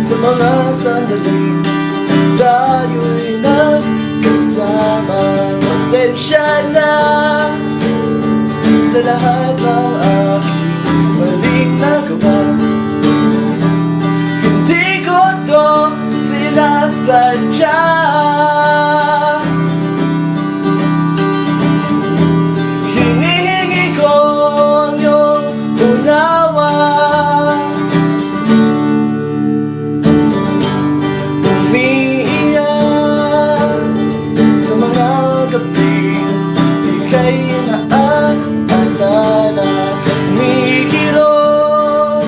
Sa mga sandaling tayo'y nagkasama, pasensya na sa lahat ng aking maling nagawa. Hindi ko to sinasadya, hinihingi ko ang iyong unawa. Ika'y naaalala, umihirap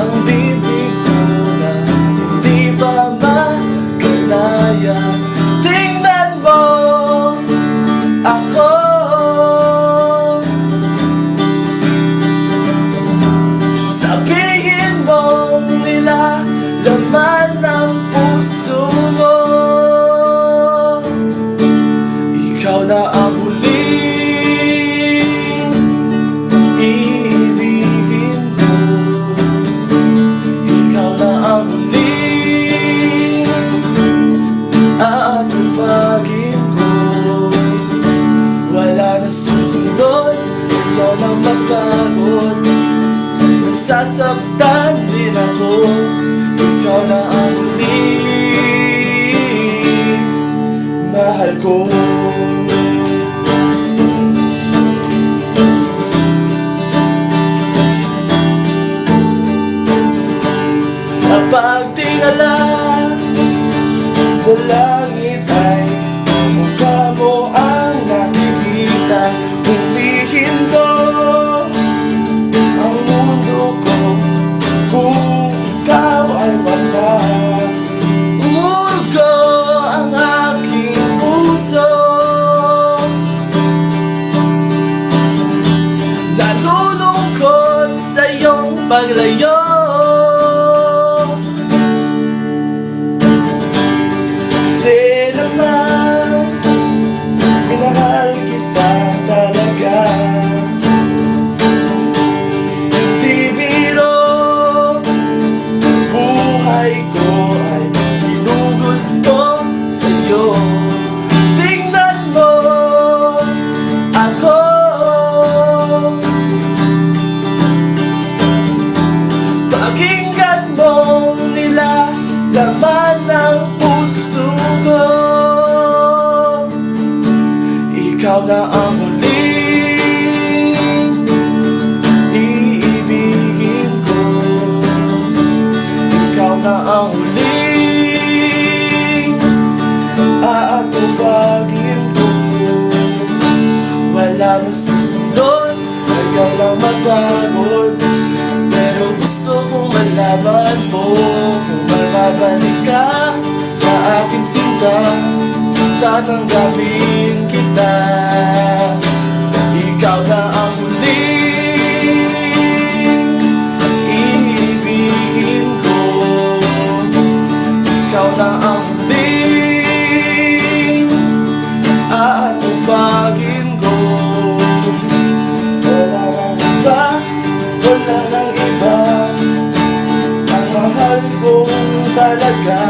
ang bibig ko na hindi ba makalaya. Tingnan mo ako, sabihin mo nila laman ng puso mo. Ikaw na ang huling iibigin ko. Ikaw na ang huling aatupagin ko. Wala na susunod, ikaw na mapagod. Nasasaktan din ako. Ikaw na ang huling mahal ko. Sa pagtingala sa langit ay mukha mo ang nakikita. Humihinto ang mundo ko kung ikaw ay wala. Umurugo ang aking puso, nalulungkot sa iyong paglayo. Kasi naman minahal kita talaga. Di biro, buhay ko ay hinugod ko sa'yo. Tingnan mo ako, pakinggan mo nila laman ng puso ko. Ikaw na ang huling iibigin ko. Ikaw na ang huling aatupagin ko. Wala na susunod, ayaw lang magagod. Pero gusto kong malaman mo kung makabalik ka sa aking sinta, tatanggapin kita. Ikaw na ang huling iibigin ko. Ikaw na ang huling aatupagin ko. Wala nang iba, wala nang iba, ang mahal ko talaga.